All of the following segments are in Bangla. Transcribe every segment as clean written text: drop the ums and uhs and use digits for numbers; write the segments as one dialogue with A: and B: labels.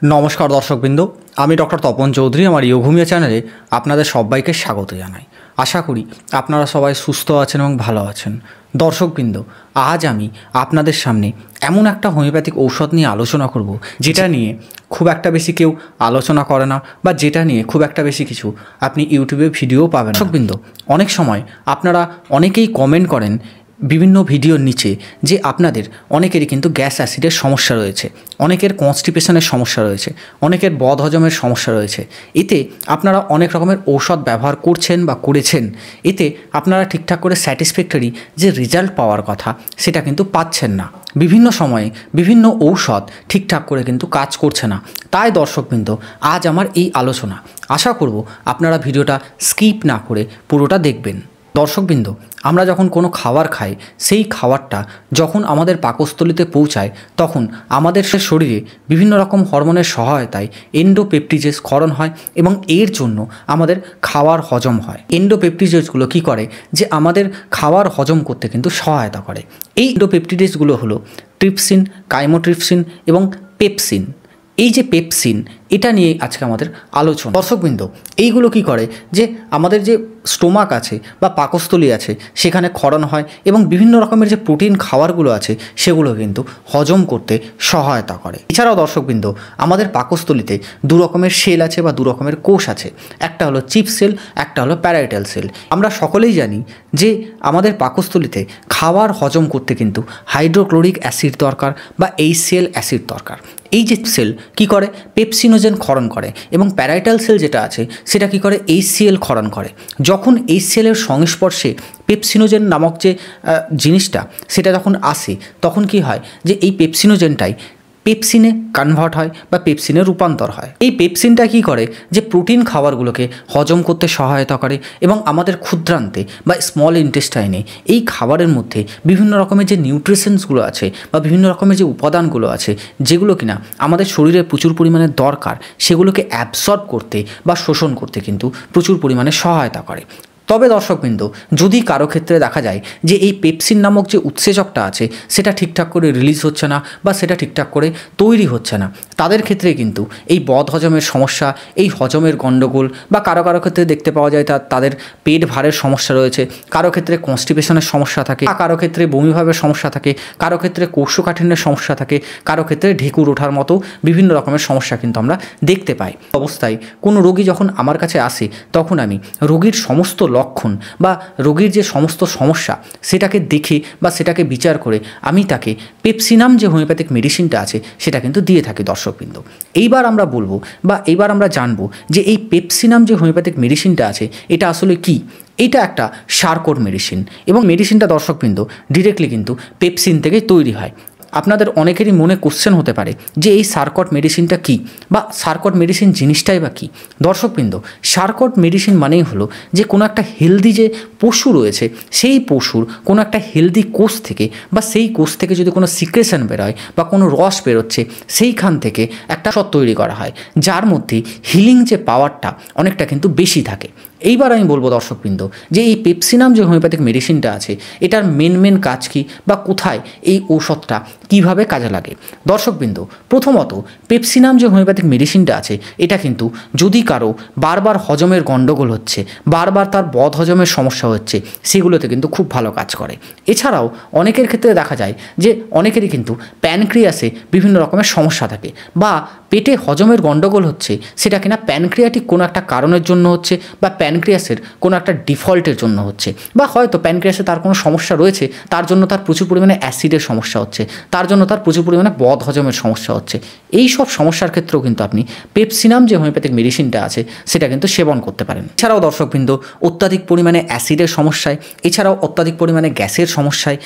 A: नमस्कार दर्शकबृंद आमी डॉक्टर तपन चौधरी आमार योगभूमिया चैनेले आपनादेर सबाइके स्वागत जानाई। आशा करी आपनारा सबाई सुस्थ आछेन एबं भालो आछेन। दर्शकबृंद आज आमी आपनादेर सामने एमन एकटा होमिओपैथिक औषध निये आलोचना करब जेटा निये खूब एकटा बेशी केउ आलोचना करे ना बा जेटा निये खूब एकटा बेशी किछु आपनि यूट्यूबे भिडियो पाबेन। दर्शकबृंद अनेक समय आपनारा अनेकेई कमेंट करें বিভিন্ন ভিডিওর নিচে যে আপনাদের অনেকেরই কিন্তু গ্যাস অ্যাসিডের সমস্যা রয়েছে, অনেকের কনস্টিপেশনের সমস্যা রয়েছে, অনেকের বদহজমের সমস্যা রয়েছে। এতে আপনারা অনেক রকমের ঔষধ ব্যবহার করছেন বা করেছেন, এতে আপনারা ঠিকঠাক করে স্যাটিসফ্যাক্টরি যে রেজাল্ট পাওয়ার কথা সেটা কিন্তু পাচ্ছেন না। বিভিন্ন সময়ে বিভিন্ন ঔষধ ঠিকঠাক করে কিন্তু কাজ করছে না। তাই দর্শকবৃন্দ আজ আমার এই আলোচনা, আশা করব আপনারা ভিডিওটা স্কিপ না করে পুরোটা দেখবেন। দর্শকবৃন্দ আমরা যখন কোনো খাবার খাই সেই খাবারটা যখন আমাদের পাকস্থলীতে পৌঁছায় তখন আমাদের শরীরে বিভিন্ন রকম হরমোনের সহায়তায় এন্ডোপেপটিজেস ক্ষরণ হয় এবং এর জন্য আমাদের খাবার হজম হয়। এন্ডোপেপটিজেসগুলো কী করে যে আমাদের খাবার হজম করতে কিন্তু সহায়তা করে। এই এন্ডোপেপটিজেসগুলো হলো ট্রিপসিন, কাইমোট্রিপসিন এবং পেপসিন। এই যে পেপসিন এটা নিয়ে আজকে আমাদের আলোচনা। দর্শকবৃন্দ এইগুলো কি করে যে আমাদের যে স্টোমাক আছে বা পাকস্থলী আছে সেখানে ক্ষরণ হয় এবং বিভিন্ন রকমের যে প্রোটিন খাবারগুলো আছে সেগুলো কিন্তু হজম করতে সহায়তা করে। এছাড়াও দর্শকবৃন্দ আমাদের পাকস্থলীতে দু রকমের সেল আছে বা দু রকমের কোষ আছে, একটা হলো চিপ সেল, একটা হলো প্যারাইটাল সেল। আমরা সকলেই জানি যে আমাদের পাকস্থলীতে খাবার হজম করতে কিন্তু হাইড্রোক্লোরিক অ্যাসিড দরকার বা HCl অ্যাসিড দরকার। এই যে সেল কি করে পেপসিনোজেন ক্ষরণ করে এবং প্যারাইটাল সেল যেটা আছে সেটা কি করে HCl ক্ষরণ করে। যখন HCl এর সংস্পর্শে পেপসিনোজেন নামক যে জিনিসটা সেটা যখন আসে তখন কি হয় যে এই পেপসিনোজেনটাই পেপসিনে কনভার্ট হয় বা পেপসিনে রূপান্তর হয়। এই পেপসিনটা কি করে যে প্রোটিন খাবারগুলোকে হজম করতে সহায়তা করে এবং আমাদের ক্ষুদ্রান্তে বা স্মল ইন্টেস্টাইনে এই খাবারের মধ্যে বিভিন্ন রকমের যে নিউট্রিশনসগুলো আছে বা বিভিন্ন রকমের যে উপাদানগুলো আছে যেগুলো কিনা আমাদের শরীরে প্রচুর পরিমাণে দরকার সেগুলোকে অ্যাবসর্ব করতে বা শোষণ করতে কিন্তু প্রচুর পরিমাণে সহায়তা করে। তবে দর্শকবৃন্দ যদি কারো ক্ষেত্রে দেখা যায় যে এই পেপসিন নামক যে উৎসেচকটা আছে সেটা ঠিকঠাক করে রিলিজ হচ্ছে না বা সেটা ঠিকঠাক করে তৈরি হচ্ছে না, তাদের ক্ষেত্রে কিন্তু এই বদহজমের সমস্যা, এই হজমের গণ্ডগোল বা কারো কারো ক্ষেত্রে দেখতে পাওয়া যায় তাদের পেট ভারের সমস্যা রয়েছে, কারো ক্ষেত্রে কনস্টিপেশনের সমস্যা থাকে, কারো ক্ষেত্রে বমিভাবের সমস্যা থাকে, কারো ক্ষেত্রে কোষ্ঠকাঠিন্যের সমস্যা থাকে, কারো ক্ষেত্রে ঢেকুর ওঠার মতো বিভিন্ন রকমের সমস্যা কিন্তু আমরা দেখতে পাই। অবস্থায় কোনো রোগী যখন আমার কাছে আসে তখন আমি রোগীর সমস্ত লক্ষণ বা রোগীর যে সমস্ত সমস্যা সেটাকে দেখে বা সেটাকে বিচার করে আমি তাকে পেপসিনাম যে হোমিওপ্যাথিক মেডিসিনটা আছে সেটা কিন্তু দিয়ে থাকি। দর্শকবৃন্দ এইবার আমরা বলবো বা এইবার আমরা জানবো যে এই পেপসিনাম যে হোমিওপ্যাথিক মেডিসিনটা আছে এটা আসলে কি। এটা একটা সারকোট মেডিসিন এবং মেডিসিনটা দর্শকবৃন্দ ডিরেক্টলি কিন্তু পেপসিন থেকে তৈরি হয়। আপনাদের অনেকেরই মনে কোশ্চেন হতে পারে যে এই সারকট মেডিসিনটা কী বা সারকট মেডিসিন জিনিসটাই বা কী। দর্শকবৃন্দ সারকট মেডিসিন মানেই হলো যে কোনো একটা হেলদি যে পশু রয়েছে সেই পশুর কোনো একটা হেলদি কোষ থেকে বা সেই কোষ থেকে যদি কোনো সিক্রেশন বেরোয় বা কোনো রস বেরোচ্ছে সেইখান থেকে একটা ঔষধ তৈরি করা হয় যার মধ্যে হিলিং যে পাওয়ারটা অনেকটা কিন্তু বেশি থাকে। এইবার আমি বলবো দর্শকবৃন্দ যে এই পেপসিনাম যে হোমিওপ্যাথিক মেডিসিনটা আছে এটার মেন কাজ কী বা কোথায় এই ঔষধটা কীভাবে কাজে লাগে। দর্শকবৃন্দ প্রথমত পেপসিনাম যে হোমিওপ্যাথিক মেডিসিনটা আছে এটা কিন্তু যদি কারো বারবার হজমের গণ্ডগোল হচ্ছে, বারবার তার বদ হজমের সমস্যা হচ্ছে সেগুলোতে কিন্তু খুব ভালো কাজ করে। এছাড়াও অনেকের ক্ষেত্রে দেখা যায় যে অনেকেরই কিন্তু প্যানক্রিয়াসে বিভিন্ন রকমের সমস্যা থাকে বা পেটে হজমের গণ্ডগোল হচ্ছে সেটা কিনা প্যানক্রিয়াটিক কোনো একটা কারণের জন্য হচ্ছে বা প্যানক্রিয়াসের কোনো একটা ডিফল্টের জন্য হচ্ছে বা হয়তো প্যানক্রিয়াসে তার কোনো সমস্যা রয়েছে তার জন্য তার প্রচুর পরিমাণে অ্যাসিডের সমস্যা হচ্ছে, তার জন্য তার প্রচুর পরিমাণে বদ হজমের সমস্যা হচ্ছে। এই সব সমস্যার ক্ষেত্রেও কিন্তু আপনি পেপসিনাম যে হোমিওপ্যাথিক মেডিসিনটা আছে সেটা কিন্তু সেবন করতে পারেন। এছাড়াও দর্শকবৃন্দ অত্যাধিক পরিমাণে অ্যাসিডের সমস্যায়, এছাড়াও অত্যাধিক পরিমাণে গ্যাসের সমস্যায়,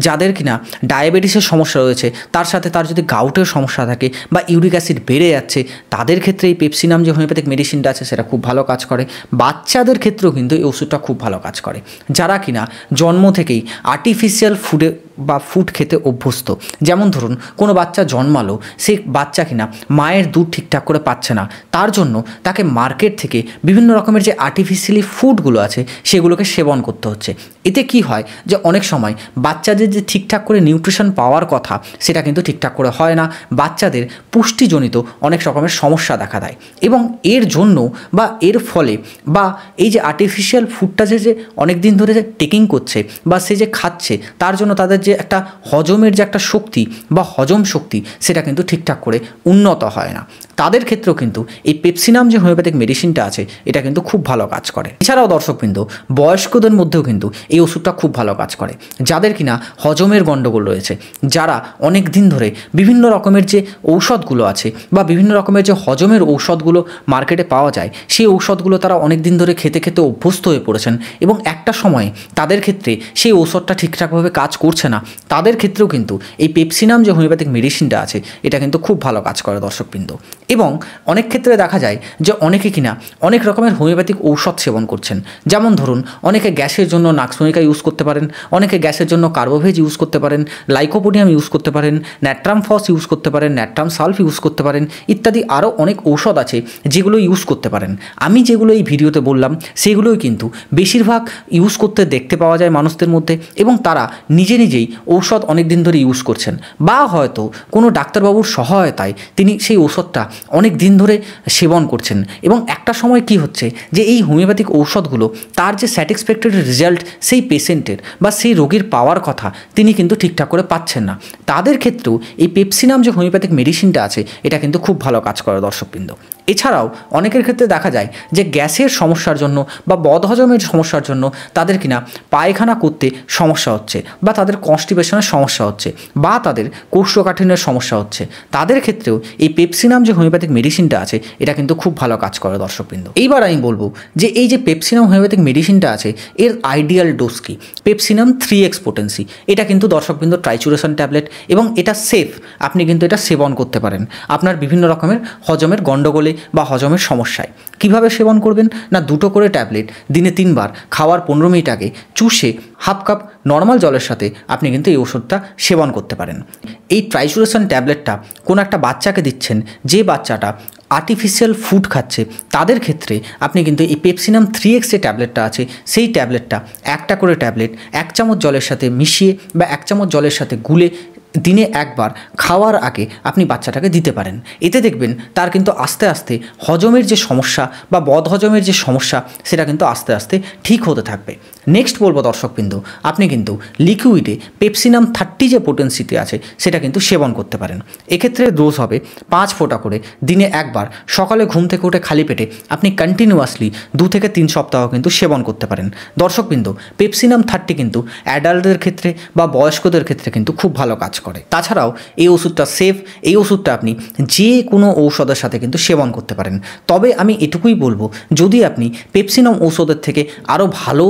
A: যাদের কিনা ডায়াবেটিসের সমস্যা রয়েছে তার সাথে তার যদি গাউটের সমস্যা থাকে বা ইউরিক অ্যাসিড বেড়ে যাচ্ছে তাদের ক্ষেত্রে এই পেপসিনাম যে হোমিওপ্যাথিক মেডিসিনটা আছে সেটা খুব ভালো কাজ করে। বাচ্চাদের ক্ষেত্রেও কিন্তু এই ওষুধটা খুব ভালো কাজ করে যারা কিনা জন্ম থেকেই আর্টিফিশিয়াল ফুডে বা ফুড খেতে অভ্যস্ত। যেমন ধরুন কোনো বাচ্চা জন্মালো, সেই বাচ্চা কিনা মায়ের দুধ ঠিকঠাক করে পাচ্ছে না, তার জন্য তাকে মার্কেট থেকে বিভিন্ন রকমের যে আর্টিফিশিয়ালি ফুডগুলো আছে সেগুলোকে সেবন করতে হচ্ছে। এতে কি হয় যে অনেক সময় বাচ্চাদের যে ঠিকঠাক করে নিউট্রিশন পাওয়ার কথা সেটা কিন্তু ঠিকঠাক করে হয় না, বাচ্চাদের পুষ্টিজনিত অনেক রকমের সমস্যা দেখা দেয়। এবং এর জন্য বা এর ফলে বা এই যে আর্টিফিশিয়াল ফুডটা যে অনেক দিন ধরে যে টেকিং করছে বা সে যে খাচ্ছে, তার জন্য তাদের যে একটা হজমের যে একটা শক্তি বা হজম শক্তি সেটা কিন্তু ঠিকঠাক করে উন্নত হয় না। তাদের ক্ষেত্রেও কিন্তু এই পেপসিনাম যে হোমিওপ্যাথিক মেডিসিনটা আছে এটা কিন্তু খুব ভালো কাজ করে। এছাড়াও দর্শকবৃন্দ, বয়স্কদের মধ্যেও কিন্তু এই ওষুধটা খুব ভালো কাজ করে। যাদের কিনা হজমের গণ্ডগোল রয়েছে, যারা অনেক দিন ধরে বিভিন্ন রকমের যে ঔষধগুলো আছে বা বিভিন্ন রকমের যে হজমের ঔষধগুলো মার্কেটে পাওয়া যায়, সেই ঔষধগুলো তারা অনেক দিন ধরে খেতে খেতে অভ্যস্ত হয়ে পড়েছেন এবং একটা সময়ে তাদের ক্ষেত্রে সেই ঔষধটা ঠিকঠাকভাবে কাজ করছে না, তাদের ক্ষেত্রেও কিন্তু এই পেপসিনাম যে হোমিওপ্যাথিক মেডিসিনটা আছে এটা কিন্তু খুব ভালো কাজ করে দর্শকবৃন্দ। এবং অনেক ক্ষেত্রে দেখা যায় যে অনেকে কিনা অনেক রকমের হোমিওপ্যাথিক ঔষধ সেবন করছেন। যেমন ধরুন অনেকে গ্যাসের জন্য নাক্সমিকা ইউজ করতে পারেন, অনেকে গ্যাসের জন্য কার্বোভেজ ইউজ করতে পারেন, লাইকোপোডিয়াম ইউজ করতে পারেন, ন্যাট্রাম ফস ইউজ করতে পারেন, ন্যাট্রাম সালফ ইউজ করতে পারেন, ইত্যাদি আরও অনেক ঔষধ আছে যেগুলো ইউজ করতে পারেন। আমি যেগুলো এই ভিডিওতে বললাম সেগুলোই কিন্তু বেশিরভাগ ইউজ করতে দেখতে পাওয়া যায় মানুষদের মধ্যে, এবং তারা নিজে নিজেই ঔষধ অনেক দিন ধরে ইউজ করছেন বা হয়তো কোনো ডাক্তারবাবুর সহায়তায় তিনি সেই ঔষধটা অনেক দিন ধরে সেবন করছেন। এবং একটা সময় কি হচ্ছে যে এই হোমিওপ্যাথিক ঔষধগুলো তার যে স্যাটিসফ্যাক্টরি রেজাল্ট সেই পেশেন্টের বা সেই রোগীর পাওয়ার কথা তিনি কিন্তু ঠিকঠাক করে পাচ্ছেন না, তাদের ক্ষেত্রেও এই পেপসিনাম যে হোমিওপ্যাথিক মেডিসিনটা আছে এটা কিন্তু খুব ভালো কাজ করে দর্শকবৃন্দ। এছাড়াও অনেকের ক্ষেত্রে দেখা যায় যে গ্যাসের সমস্যার জন্য বা বদহজমের সমস্যার জন্য তাদের কিনা পায়খানা করতে সমস্যা হচ্ছে বা তাদের কনস্টিপেশনের সমস্যা হচ্ছে বা তাদের কোষ্ঠকাঠিন্যের সমস্যা হচ্ছে, তাদের ক্ষেত্রেও এই পেপসিনাম যে হোমিওপ্যাথিক মেডিসিনটা আছে এটা কিন্তু খুব ভালো কাজ করে দর্শকবৃন্দ। এইবার আমি বলবো যে এই যে পেপসিনাম হোমিওপ্যাথিক মেডিসিনটা আছে এর আইডিয়াল ডোজ কি। পেপসিনাম 3x পোটেন্সি, এটা কিন্তু দর্শকবৃন্দ ট্রাইচুরেশন ট্যাবলেট এবং এটা সেফ, আপনি কিন্তু এটা সেবন করতে পারেন আপনার বিভিন্ন রকমের হজমের গণ্ডগোলে বা হজমের সমস্যায়। কিভাবে সেবন করবেন না, 2টো করে ট্যাবলেট দিনে 3 বার খাওয়ার 15 মিনিট আগে চুষে হাফ কাপ নর্মাল জলের সাথে আপনি কিন্তু এই ওষুধটা সেবন করতে পারেন। এই ট্রাইচুরেশন ট্যাবলেটটা কোনো একটা বাচ্চাকে দিচ্ছেন যে বাচ্চাটা আর্টিফিশিয়াল ফুড খাচ্ছে, তাদের ক্ষেত্রে আপনি কিন্তু এই পেপসিনাম 3x যে ট্যাবলেটটা আছে সেই ট্যাবলেটটা একটা করে ট্যাবলেট 1 চামচ জলের সাথে মিশিয়ে বা 1 চামচ জলের সাথে গুলে দিনে একবার খাওয়ার আগে আপনি বাচ্চাটাকে দিতে পারেন। এতে দেখবেন তার কিন্তু আস্তে আস্তে হজমের যে সমস্যা বা বদহজমের যে সমস্যা সেটা কিন্তু আস্তে আস্তে ঠিক হতে থাকবে। নেক্সট বলবো দর্শকবৃন্দ, আপনি কিন্তু লিকুইডে পেপসিনাম 30 যে পোটেন্সিতে আছে সেটা কিন্তু সেবন করতে পারেন। এক্ষেত্রে ডোজ হবে 5 ফোঁটা করে দিনে একবার, সকালে ঘুম থেকে উঠে খালি পেটে আপনি কন্টিনিউয়াসলি 2 থেকে 3 সপ্তাহ কিন্তু সেবন করতে পারেন। দর্শকবৃন্দ, পেপসিনাম 30 কিন্তু অ্যাডাল্টদের ক্ষেত্রে বা বয়স্কদের ক্ষেত্রে কিন্তু খুব ভালো কাজ করে। তাছাড়াও এই ওষুধটা সেফ, এই ওষুধটা আপনি যে কোনো ঔষধের সাথে কিন্তু সেবন করতে পারেন। তবে আমি এটুকুই বলবো, যদি আপনি পেপসিনাম ঔষধের থেকে আরও ভালো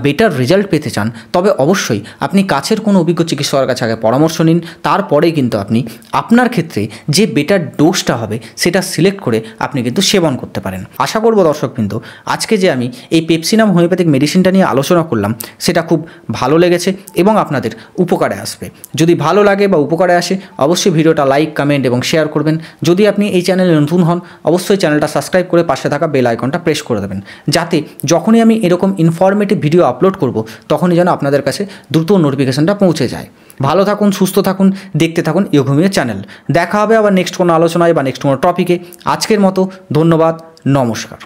A: বেটার রেজাল্ট পেতে চান তবে অবশ্যই আপনি কাছের কোনো অভিজ্ঞ চিকিৎসকের কাছে আগে পরামর্শ নিন, তারপরেই কিন্তু আপনি আপনার ক্ষেত্রে যে বেটার ডোজটা হবে সেটা সিলেক্ট করে আপনি কিন্তু সেবন করতে পারেন। আশা করব দর্শকবৃন্দ, আজকে যে আমি এই পেপসিনাম হোমিওপ্যাথিক মেডিসিনটা নিয়ে আলোচনা করলাম সেটা খুব ভালো লেগেছে এবং আপনাদের উপকারে আসবে। যদি ভালো লাগে বা উপকারে আসে অবশ্যই ভিডিওটা লাইক, কমেন্ট এবং শেয়ার করবেন। যদি আপনি এই চ্যানেলে নতুন হন অবশ্যই চ্যানেলটা সাবস্ক্রাইব করে পাশে থাকা বেল আইকনটা প্রেস করে দেবেন, যাতে যখনই আমি এরকম ইনফরমেটিভ ভিডিও আপলোড করব তখনই যেন আপনাদের কাছে দ্রুত নোটিফিকেশনটা পৌঁছে যায়। ভালো থাকুন, সুস্থ থাকুন, দেখতে থাকুন ইয়োঘুমিও চ্যানেল। দেখা হবে আবার নেক্সট কোনো আলোচনায় বা নেক্সট কোনো টপিকে। আজকের মতো ধন্যবাদ, নমস্কার।